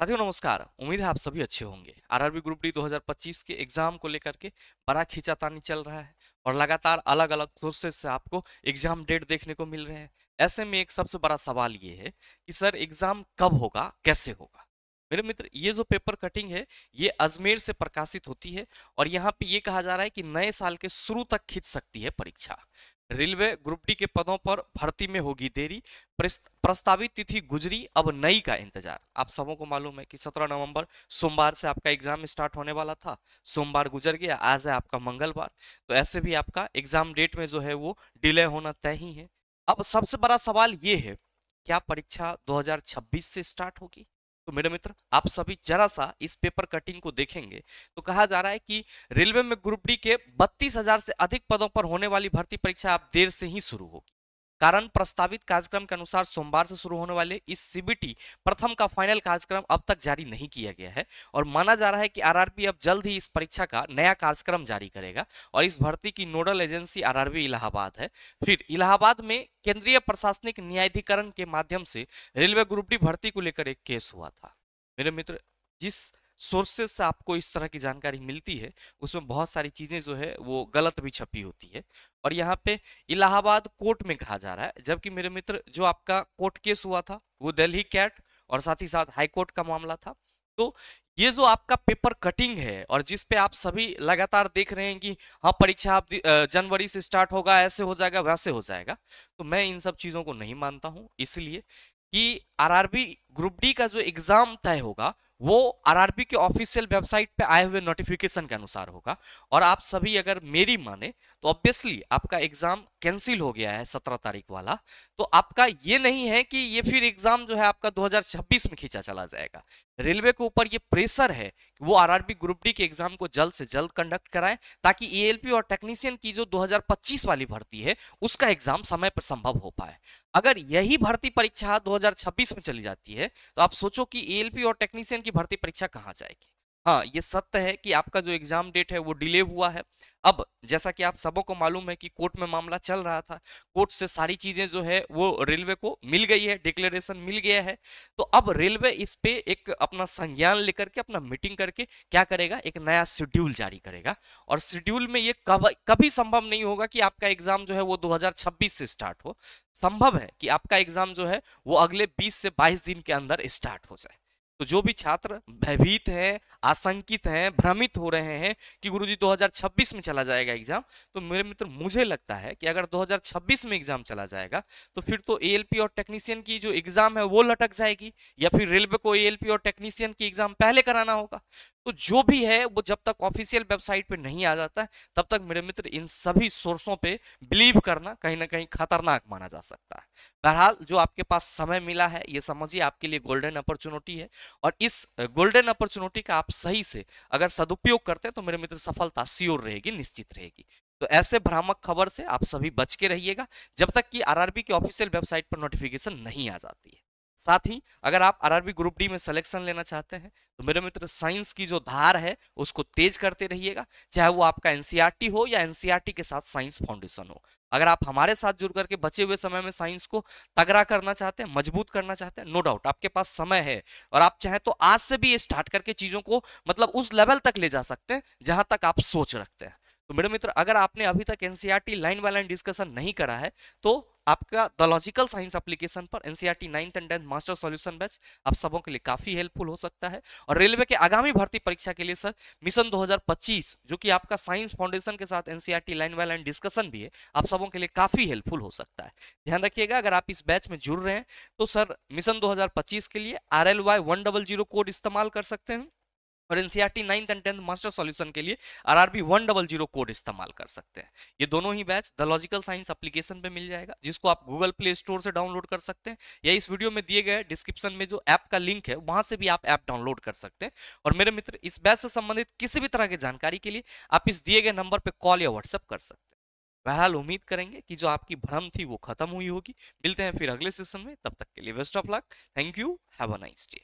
साथियों नमस्कार। उम्मीद है आप सभी अच्छे होंगे। आरआरबी ग्रुप डी 2025 के एग्जाम को लेकर के बड़ा खींचातानी चल रहा है और लगातार अलग-अलग सोर्सेज से आपको एग्जाम डेट देखने को मिल रहे हैं। ऐसे में एक सबसे बड़ा सवाल ये है कि सर एग्जाम कब होगा, कैसे होगा? मेरे मित्र, ये जो पेपर कटिंग है, ये अजमेर से प्रकाशित होती है और यहाँ पे ये कहा जा रहा है कि नए साल के शुरू तक खींच सकती है परीक्षा। रेलवे ग्रुप डी के पदों पर भर्ती में होगी देरी। प्रस्तावित तिथि गुजरी, अब नई का इंतजार। आप सबों को मालूम है कि 17 नवंबर सोमवार से आपका एग्जाम स्टार्ट होने वाला था। सोमवार गुजर गया, आज है आपका मंगलवार। तो ऐसे भी आपका एग्जाम डेट में जो है वो डिले होना तय ही है। अब सबसे बड़ा सवाल ये है, क्या परीक्षा 2026 से स्टार्ट होगी? तो मेरे मित्र, आप सभी जरा सा इस पेपर कटिंग को देखेंगे तो कहा जा रहा है कि रेलवे में ग्रुप डी के 32,000 से अधिक पदों पर होने वाली भर्ती परीक्षा अब देर से ही शुरू होगी। कारण प्रस्तावित कार्यक्रम के अनुसार सोमवार से शुरू होने वाले इस सीबीटी प्रथम का फाइनल कार्यक्रम अब तक जारी नहीं किया गया है और माना जा रहा है कि आरआरबी अब जल्द ही इस परीक्षा का नया कार्यक्रम जारी करेगा और इस भर्ती की नोडल एजेंसी आरआरबी इलाहाबाद है। फिर इलाहाबाद में केंद्रीय प्रशासनिक न्यायाधिकरण के माध्यम से रेलवे ग्रुप डी भर्ती को लेकर एक केस हुआ था। मेरे मित्र, जिस सोर्सेज से आपको इस तरह की जानकारी मिलती है उसमें बहुत सारी चीजें जो है वो गलत भी छपी होती है और यहाँ पे इलाहाबाद कोर्ट में कहा जा रहा है, जबकि मेरे मित्र जो आपका कोर्ट केस हुआ था वो दिल्ली कैट और साथ ही साथ हाई कोर्ट का मामला था। तो ये जो आपका पेपर कटिंग है और जिस पे आप सभी लगातार देख रहे हैं कि हाँ परीक्षा आप जनवरी से स्टार्ट होगा, ऐसे हो जाएगा वैसे हो जाएगा, तो मैं इन सब चीजों को नहीं मानता हूं। इसलिए कि आरआरबी ग्रुप डी का जो एग्जाम तय होगा वो आरआरबी के ऑफिशियल वेबसाइट पे आए हुए नोटिफिकेशन के अनुसार होगा और आप सभी अगर मेरी माने तो ऑब्वियसली आपका एग्जाम कैंसिल हो गया है 17 तारीख वाला। तो आपका ये नहीं है कि ये फिर एग्जाम जो है आपका 2026 में खींचा चला जाएगा। रेलवे के ऊपर ये प्रेशर है कि वो आरआरबी ग्रुप डी के एग्जाम को जल्द से जल्द कंडक्ट कराएं ताकि एएलपी और टेक्नीशियन की जो 2025 वाली भर्ती है उसका एग्जाम समय पर संभव हो पाए। अगर यही भर्ती परीक्षा 2026 में चली जाती है तो आप सोचो कि एएलपी और टेक्नीशियन की भर्ती परीक्षा कहाँ जाएगी। हाँ, ये सत्य है कि आपका जो एग्जाम डेट है वो डिले हुआ है। अब जैसा कि आप सबों को मालूम है कि कोर्ट में मामला चल रहा था, कोर्ट से सारी चीजें जो है वो रेलवे को मिल गई है, डिक्लेरेशन मिल गया है। तो अब रेलवे इस पे एक अपना संज्ञान लेकर के अपना मीटिंग करके क्या करेगा, एक नया शेड्यूल जारी करेगा और शेड्यूल में ये कभी संभव नहीं होगा कि आपका एग्जाम जो है वो 2026 से स्टार्ट हो। संभव है कि आपका एग्जाम जो है वो अगले 20 से 22 दिन के अंदर स्टार्ट हो जाए। तो जो भी छात्र भयभीत हैं, आशंकित हैं, भ्रमित हो रहे हैं कि गुरुजी 2026 में चला जाएगा एग्जाम, तो मेरे मित्र मुझे लगता है कि अगर 2026 में एग्जाम चला जाएगा तो फिर तो एएलपी और टेक्नीशियन की जो एग्जाम है वो लटक जाएगी या फिर रेलवे को एएलपी और टेक्नीशियन की एग्जाम पहले कराना होगा। तो जो भी है वो जब तक ऑफिशियल वेबसाइट पे नहीं आ जाता है तब तक मेरे मित्र इन सभी सोर्सों पे बिलीव करना कहीं ना कहीं खतरनाक माना जा सकता है। बहरहाल जो आपके पास समय मिला है ये समझिए आपके लिए गोल्डन अपॉर्चुनिटी है और इस गोल्डन अपॉर्चुनिटी का आप सही से अगर सदुपयोग करते हैं तो मेरे मित्र सफलता श्योर रहेगी, निश्चित रहेगी। तो ऐसे भ्रामक खबर से आप सभी बच के रहिएगा जब तक कि आरआरबी की ऑफिशियल वेबसाइट पर नोटिफिकेशन नहीं आ जाती है। साथ ही अगर आप आरआरबी ग्रुप डी में सिलेक्शन लेना चाहते हैं तो मेरे मित्र साइंस की जो धार है उसको तेज करते रहिएगा, चाहे वो आपका एनसीईआरटी हो या एनसीईआरटी के साथ साइंस फाउंडेशन हो। अगर आप हमारे साथ जुड़ करके बचे हुए समय में साइंस को तगड़ा करना चाहते हैं, मजबूत करना चाहते हैं, नो डाउट आपके पास समय है और आप चाहें तो आज से भी स्टार्ट करके चीजों को मतलब उस लेवल तक ले जा सकते हैं जहां तक आप सोच रखते हैं। तो मेरे मित्र अगर आपने अभी तक NCERT line by line discussion नहीं करा है तो आपका द लॉजिकल साइंस एप्लीकेशन पर NCERT 9th and 10th master solution batch आप सबों के लिए काफी हेल्पफुल हो सकता है। और रेलवे के आगामी भर्ती परीक्षा के लिए सर मिशन 2025 जो कि आपका साइंस फाउंडेशन के साथ NCERT line by line discussion भी है, आप सबों के लिए काफी हेल्पफुल हो सकता है। ध्यान रखिएगा अगर आप इस बैच में जुड़ रहे हैं तो सर मिशन 2025 के लिए RLY 100 कोड इस्तेमाल कर सकते हैं और NCERT 9th and 10th master solution के लिए आरआरबी 100 कोड इस्तेमाल कर सकते हैं। ये दोनों ही batch the logical science application पे मिल जाएगा जिसको आप गूगल प्ले स्टोर से डाउनलोड कर सकते हैं या इस वीडियो में दिए गए डिस्क्रिप्शन में जो ऐप का लिंक है वहां से भी आप ऐप डाउनलोड कर सकते हैं। और मेरे मित्र इस बैच से संबंधित किसी भी तरह की जानकारी के लिए आप इस दिए गए नंबर पर कॉल या व्हाट्सएप कर सकते हैं। बहरहाल उम्मीद करेंगे कि जो आपकी भ्रम थी वो खत्म हुई होगी। मिलते हैं फिर अगले सेशन में, तब तक के लिए best of luck. Thank you, have a nice day.